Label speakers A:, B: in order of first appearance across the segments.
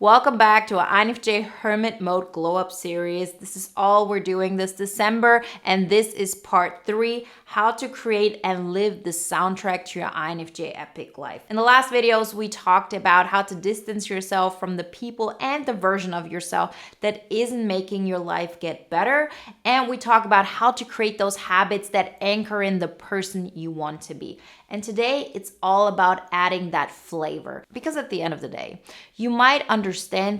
A: Welcome back to our INFJ Hermit Mode Glow Up series. This is all we're doing this December, and this is part 3, how to create and live the soundtrack to your INFJ Epic Life. In the last videos, we talked about how to distance yourself from the people and the version of yourself that isn't making your life get better. And we talk about how to create those habits that anchor in the person you want to be. And today, it's all about adding that flavor. Because at the end of the day, you might understand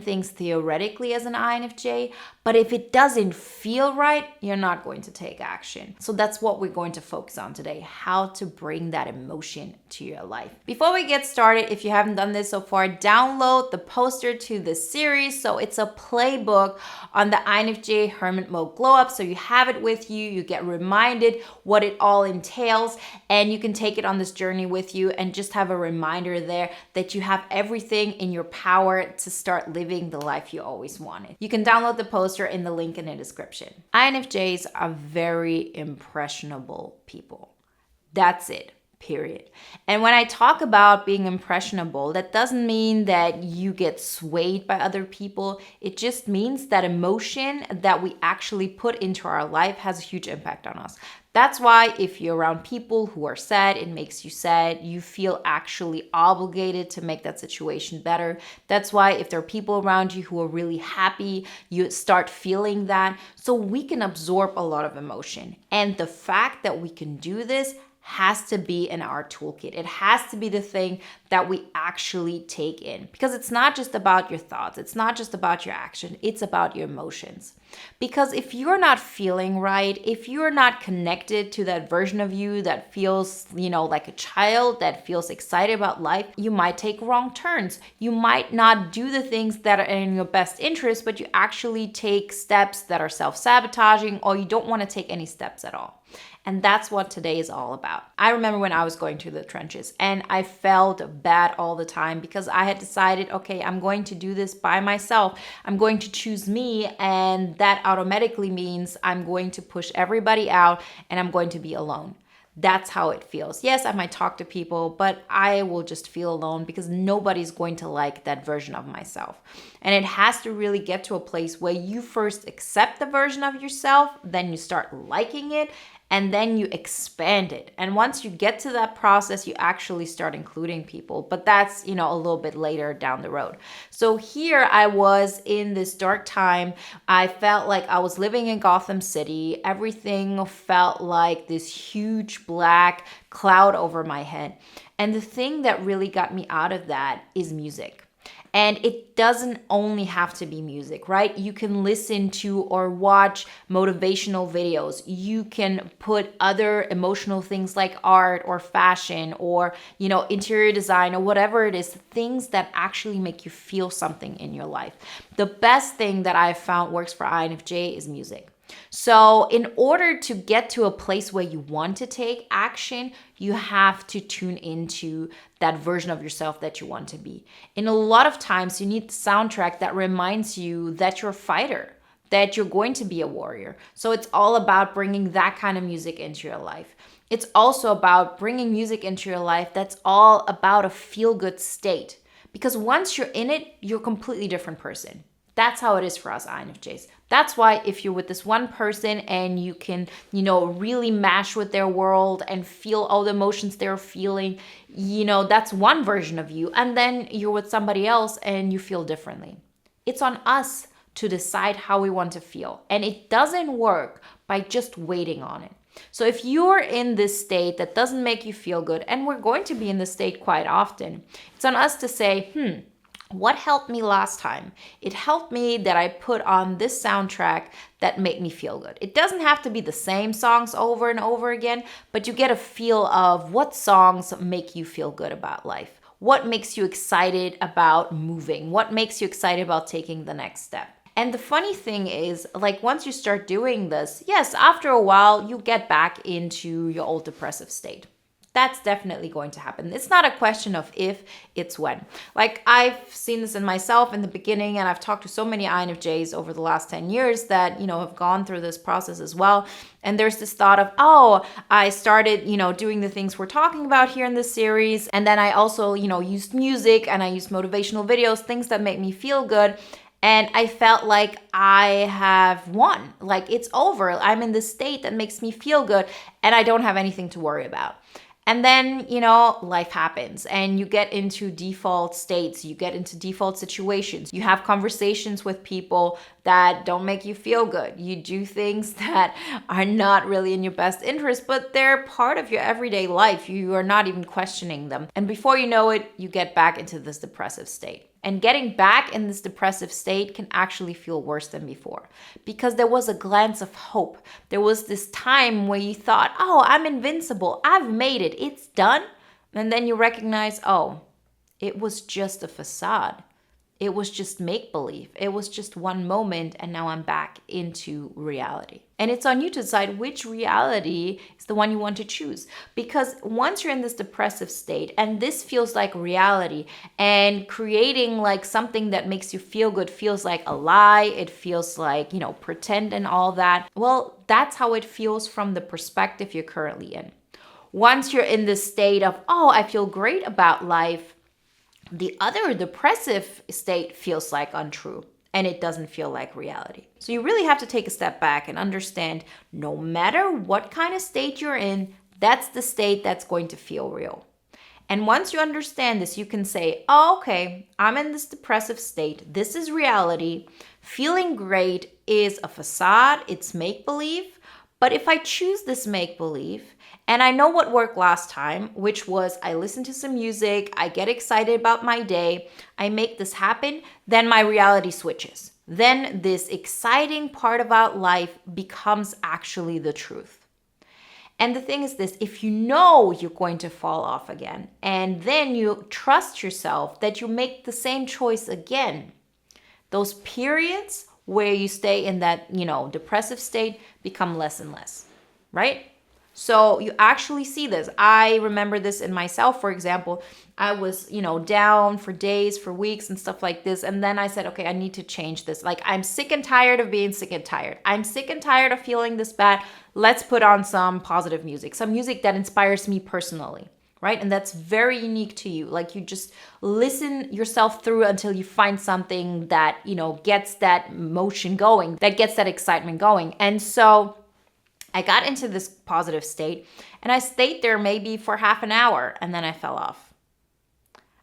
A: things theoretically as an INFJ, but if it doesn't feel right, you're not going to take action. So that's what we're going to focus on today, how to bring that emotion to your life. Before we get started, if you haven't done this so far, download the poster to this series. So it's a playbook on the INFJ Hermit Mode Glow Up. So you have it with you, you get reminded what it all entails, and you can take it on this journey with you and just have a reminder there that you have everything in your power to start living the life you always wanted. You can download the poster in the link in the description. INFJs are very impressionable people. That's it. Period. And when I talk about being impressionable, that doesn't mean that you get swayed by other people. It just means that emotion that we actually put into our life has a huge impact on us. That's why if you're around people who are sad, it makes you sad. You feel actually obligated to make that situation better. That's why if there are people around you who are really happy, you start feeling that. So we can absorb a lot of emotion. And the fact that we can do this has to be in our toolkit. It has to be the thing that we actually take in, because it's not just about your thoughts. It's not just about your action. It's about your emotions. Because if you're not feeling right, if you're not connected to that version of you that feels, like a child, that feels excited about life, you might take wrong turns. You might not do the things that are in your best interest, but you actually take steps that are self-sabotaging, or you don't want to take any steps at all. And that's what today is all about. I remember when I was going through the trenches and I felt bad all the time because I had decided, okay, I'm going to do this by myself. I'm going to choose me, and that automatically means I'm going to push everybody out and I'm going to be alone. That's how it feels. Yes, I might talk to people, but I will just feel alone because nobody's going to like that version of myself. And it has to really get to a place where you first accept the version of yourself, then you start liking it, and then you expand it. And once you get to that process, you actually start including people. But that's, a little bit later down the road. So here I was in this dark time. I felt like I was living in Gotham City. Everything felt like this huge black cloud over my head. And the thing that really got me out of that is music. And it doesn't only have to be music, right? You can listen to or watch motivational videos. You can put other emotional things like art or fashion or, interior design or whatever it is, things that actually make you feel something in your life. The best thing that I've found works for INFJ is music. So in order to get to a place where you want to take action, you have to tune into that version of yourself that you want to be. And a lot of times you need the soundtrack that reminds you that you're a fighter, that you're going to be a warrior. So it's all about bringing that kind of music into your life. It's also about bringing music into your life that's all about a feel-good state. Because once you're in it, you're a completely different person. That's how it is for us INFJs. That's why if you're with this one person and you can, really mash with their world and feel all the emotions they're feeling, that's one version of you. And then you're with somebody else and you feel differently. It's on us to decide how we want to feel. And it doesn't work by just waiting on it. So if you're in this state that doesn't make you feel good, and we're going to be in this state quite often, it's on us to say, what helped me last time? It helped me that I put on this soundtrack that made me feel good. It doesn't have to be the same songs over and over again, but you get a feel of what songs make you feel good about life. What makes you excited about moving? What makes you excited about taking the next step? And the funny thing is, once you start doing this, yes, after a while, you get back into your old depressive state. That's definitely going to happen. It's not a question of if, it's when. Like I've seen this in myself in the beginning, and I've talked to so many INFJs over the last 10 years that, have gone through this process as well. And there's this thought of, oh, I started, doing the things we're talking about here in this series. And then I also, used music and I used motivational videos, things that make me feel good. And I felt like I have won, like it's over. I'm in this state that makes me feel good and I don't have anything to worry about. And then, life happens and you get into default states, you get into default situations. You have conversations with people that don't make you feel good. You do things that are not really in your best interest, but they're part of your everyday life. You are not even questioning them. And before you know it, you get back into this depressive state. And getting back in this depressive state can actually feel worse than before because there was a glance of hope. There was this time where you thought, oh, I'm invincible. I've made it. It's done. And then you recognize, oh, it was just a facade. It was just make-believe. It was just one moment and now I'm back into reality. And it's on you to decide which reality is the one you want to choose. Because once you're in this depressive state and this feels like reality and creating like something that makes you feel good feels like a lie, it feels like, pretend and all that. Well, that's how it feels from the perspective you're currently in. Once you're in this state of, oh, I feel great about life, the other depressive state feels like untrue and it doesn't feel like reality. So you really have to take a step back and understand no matter what kind of state you're in, that's the state that's going to feel real. And once you understand this, you can say, oh, okay, I'm in this depressive state. This is reality. Feeling great is a facade. It's make-believe. But if I choose this make-believe, and I know what worked last time, which was I listen to some music, I get excited about my day, I make this happen, then my reality switches. Then this exciting part about life becomes actually the truth. And the thing is this, if you know you're going to fall off again, and then you trust yourself that you make the same choice again, those periods where you stay in that, depressive state become less and less, right? So you actually see this. I remember this in myself, for example. I was, down for days, for weeks and stuff like this. And then I said, okay, I need to change this. Like, I'm sick and tired of being sick and tired. I'm sick and tired of feeling this bad. Let's put on some positive music, some music that inspires me personally, right? And that's very unique to you. Like, you just listen yourself through until you find something that, gets that motion going, that gets that excitement going. And so I got into this positive state and I stayed there maybe for half an hour and then I fell off.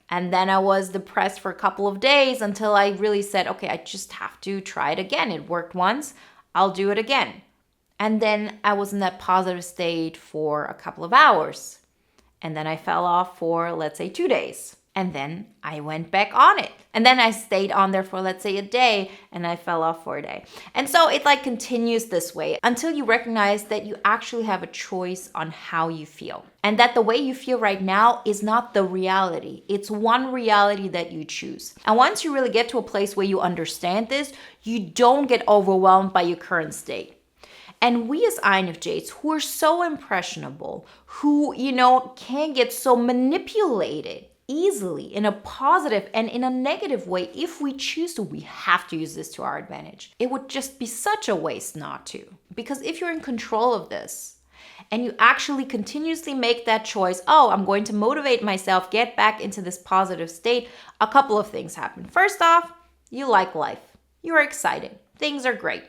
A: And then I was depressed for a couple of days until I really said, okay, I just have to try it again. It worked once, I'll do it again. And then I was in that positive state for a couple of hours. And then I fell off for, let's say, 2 days. And then I went back on it. And then I stayed on there for, let's say, a day, and I fell off for a day. And so it continues this way until you recognize that you actually have a choice on how you feel. And that the way you feel right now is not the reality. It's one reality that you choose. And once you really get to a place where you understand this, you don't get overwhelmed by your current state. And we as INFJs who are so impressionable, who, can get so manipulated easily in a positive and in a negative way, if we choose to, we have to use this to our advantage. It would just be such a waste not to. Because if you're in control of this and you actually continuously make that choice, oh, I'm going to motivate myself, get back into this positive state, a couple of things happen. First off, you like life. You're excited. Things are great.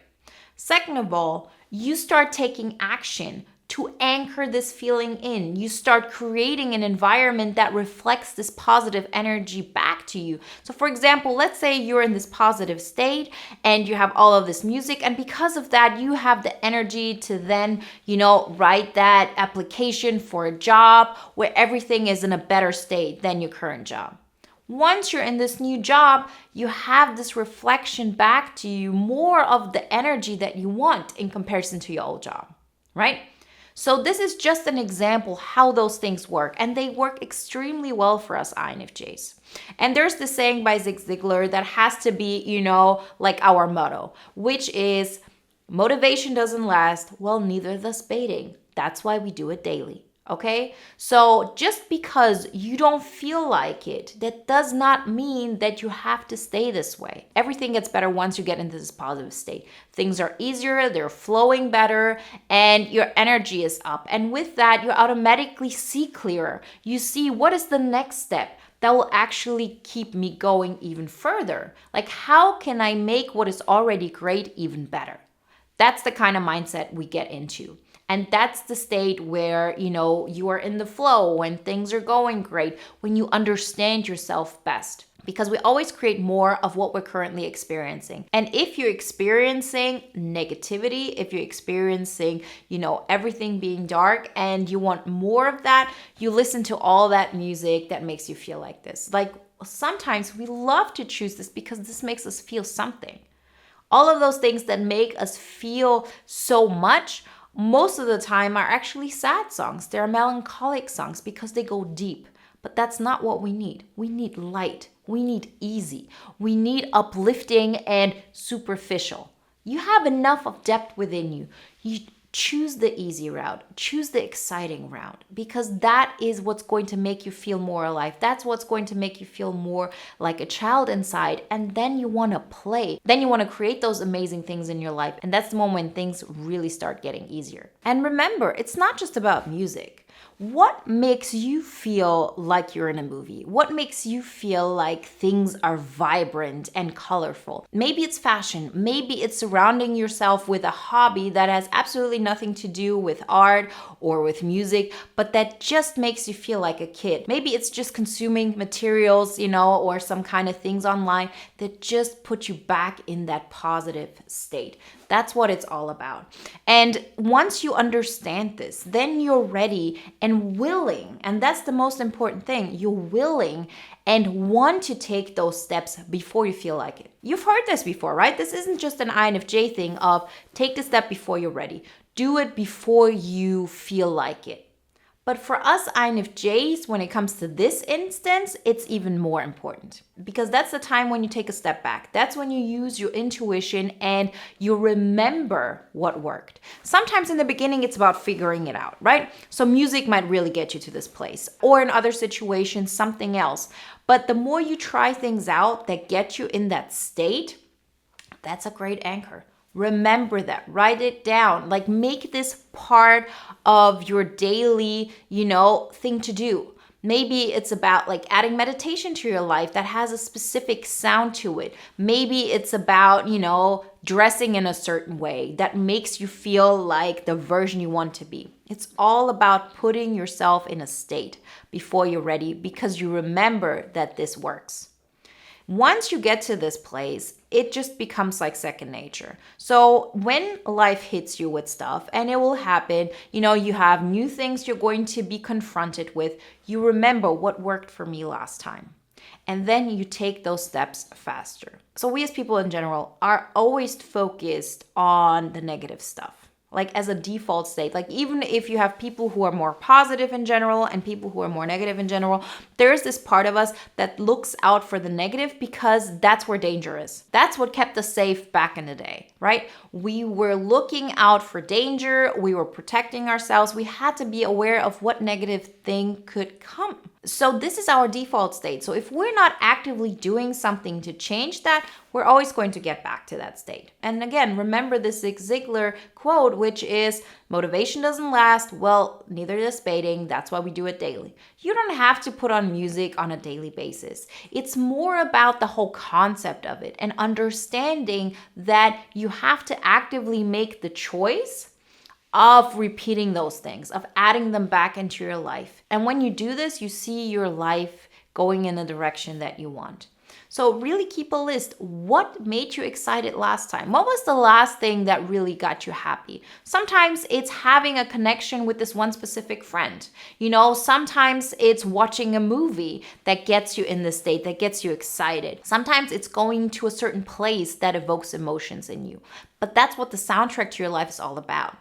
A: Second of all, you start taking action to anchor this feeling in. You start creating an environment that reflects this positive energy back to you. So for example, let's say you're in this positive state and you have all of this music, and because of that, you have the energy to then, write that application for a job where everything is in a better state than your current job. Once you're in this new job, you have this reflection back to you, more of the energy that you want in comparison to your old job, right? So this is just an example how those things work, and they work extremely well for us INFJs. And there's this saying by Zig Ziglar that has to be, like our motto, which is motivation doesn't last, well, neither does baiting. That's why we do it daily. Okay, so just because you don't feel like it, that does not mean that you have to stay this way. Everything gets better once you get into this positive state. Things are easier, they're flowing better, and your energy is up. And with that, you automatically see clearer. You see what is the next step that will actually keep me going even further. Like, how can I make what is already great even better? That's the kind of mindset we get into. And that's the state where, you are in the flow, when things are going great, when you understand yourself best. Because we always create more of what we're currently experiencing. And if you're experiencing negativity, if you're experiencing, everything being dark and you want more of that, you listen to all that music that makes you feel like this. Like, sometimes we love to choose this because this makes us feel something. All of those things that make us feel so much, most of the time are actually sad songs. They're melancholic songs because they go deep. But that's not what we need. We need light. We need easy. We need uplifting and superficial. You have enough of depth within you. You choose the easy route. Choose the exciting route, because that is what's going to make you feel more alive. That's what's going to make you feel more like a child inside. And then you want to play. Then you want to create those amazing things in your life. And that's the moment when things really start getting easier. And remember, it's not just about music. What makes you feel like you're in a movie? What makes you feel like things are vibrant and colorful? Maybe it's fashion. Maybe it's surrounding yourself with a hobby that has absolutely nothing to do with art or with music, but that just makes you feel like a kid. Maybe it's just consuming materials, or some kind of things online that just put you back in that positive state. That's what it's all about. And once you understand this, then you're ready and willing. And that's the most important thing. You're willing and want to take those steps before you feel like it. You've heard this before, right? This isn't just an INFJ thing of take the step before you're ready. Do it before you feel like it. But for us INFJs, when it comes to this instance, it's even more important, because that's the time when you take a step back. That's when you use your intuition and you remember what worked. Sometimes in the beginning, it's about figuring it out, right? So music might really get you to this place, or in other situations, something else. But the more you try things out that get you in that state, that's a great anchor. Remember that, write it down, like make this part of your daily, thing to do. Maybe it's about like adding meditation to your life that has a specific sound to it. Maybe it's about, dressing in a certain way that makes you feel like the version you want to be. It's all about putting yourself in a state before you're ready, because you remember that this works. Once you get to this place, it just becomes like second nature. So when life hits you with stuff, and it will happen, you have new things you're going to be confronted with, you remember what worked for me last time. And then you take those steps faster. So we as people in general are always focused on the negative stuff. Like as a default state, like even if you have people who are more positive in general and people who are more negative in general, there's this part of us that looks out for the negative because that's where danger is. That's what kept us safe back in the day, right? We were looking out for danger. We were protecting ourselves. We had to be aware of what negative thing could come. So this is our default state. So if we're not actively doing something to change that, we're always going to get back to that state. And again, remember this Zig Ziglar quote, which is motivation doesn't last. Well, neither does baiting. That's why we do it daily. You don't have to put on music on a daily basis. It's more about the whole concept of it and understanding that you have to actively make the choice of repeating those things, of adding them back into your life. And when you do this, you see your life going in the direction that you want. So really keep a list. What made you excited last time? What was the last thing that really got you happy? Sometimes it's having a connection with this one specific friend. Sometimes it's watching a movie that gets you in this state, that gets you excited. Sometimes it's going to a certain place that evokes emotions in you. But that's what the soundtrack to your life is all about.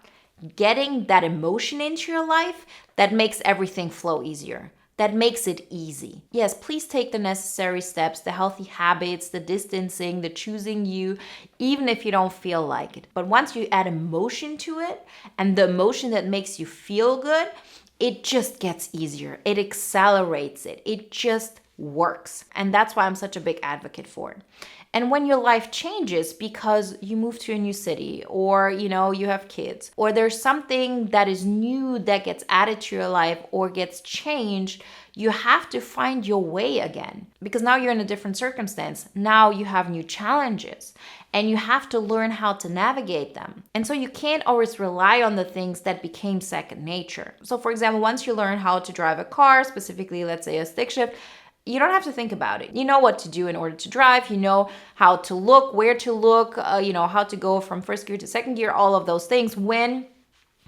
A: Getting that emotion into your life that makes everything flow easier, that makes it easy. Yes, please take the necessary steps, the healthy habits, the distancing, the choosing you, even if you don't feel like it. But once you add emotion to it, and the emotion that makes you feel good, it just gets easier. It accelerates it. It just works. And that's why I'm such a big advocate for it. And when your life changes because you move to a new city, or you have kids, or there's something that is new that gets added to your life or gets changed, you have to find your way again, because now you're in a different circumstance. Now you have new challenges and you have to learn how to navigate them. And so you can't always rely on the things that became second nature. So for example, once you learn how to drive a car, specifically, let's say a stick shift, you don't have to think about it. You know what to do in order to drive. You know how to look, where to look, how to go from first gear to second gear, all of those things, when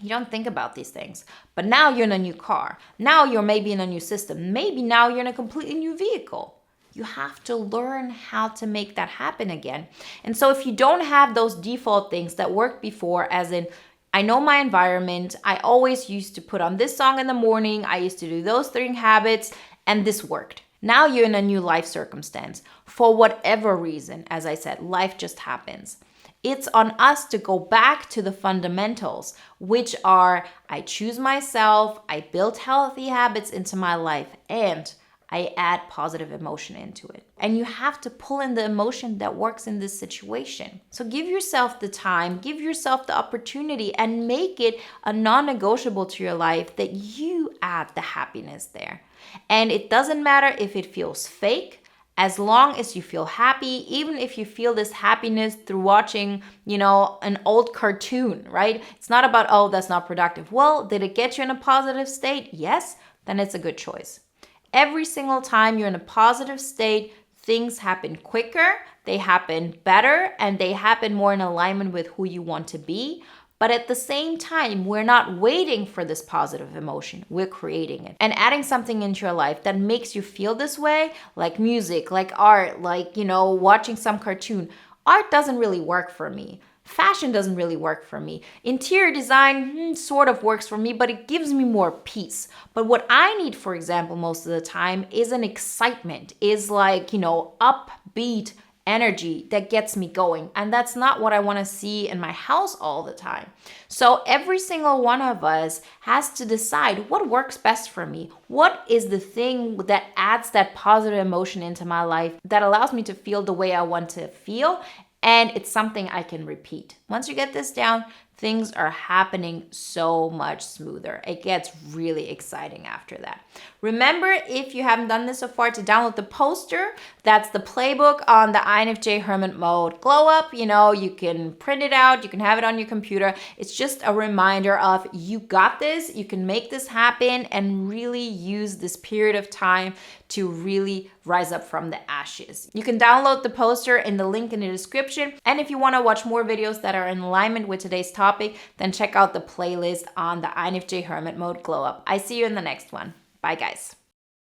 A: you don't think about these things. But now you're in a new car. Now you're maybe in a new system. Maybe now you're in a completely new vehicle. You have to learn how to make that happen again. And so if you don't have those default things that worked before, as in, I know my environment, I always used to put on this song in the morning, I used to do those 3 habits, and this worked. Now you're in a new life circumstance. For whatever reason, as I said, life just happens. It's on us to go back to the fundamentals, which are, I choose myself, I build healthy habits into my life, and I add positive emotion into it. And you have to pull in the emotion that works in this situation. So give yourself the time, give yourself the opportunity, and make it a non-negotiable to your life that you add the happiness there. And it doesn't matter if it feels fake, as long as you feel happy, even if you feel this happiness through watching, an old cartoon, right? It's not about, oh, that's not productive. Well, did it get you in a positive state? Yes, then it's a good choice. Every single time you're in a positive state, things happen quicker, they happen better, and they happen more in alignment with who you want to be. But at the same time, we're not waiting for this positive emotion. We're creating it. And adding something into your life that makes you feel this way, like music, like art, like, watching some cartoon. Art doesn't really work for me. Fashion doesn't really work for me. Interior design sort of works for me, but it gives me more peace. But what I need, for example, most of the time is an excitement, is like, upbeat energy that gets me going. And that's not what I want to see in my house all the time. So every single one of us has to decide what works best for me. What is the thing that adds that positive emotion into my life that allows me to feel the way I want to feel? And it's something I can repeat. Once you get this down, things are happening so much smoother. It gets really exciting after that. Remember, if you haven't done this so far, to download the poster. That's the playbook on the INFJ Hermit Mode Glow Up. You can print it out. You can have it on your computer. It's just a reminder of, you got this. You can make this happen and really use this period of time to really rise up from the ashes. You can download the poster in the link in the description. And if you want to watch more videos that are in alignment with today's topic, then check out the playlist on the INFJ Hermit Mode Glow Up. I see you in the next one. Bye, guys.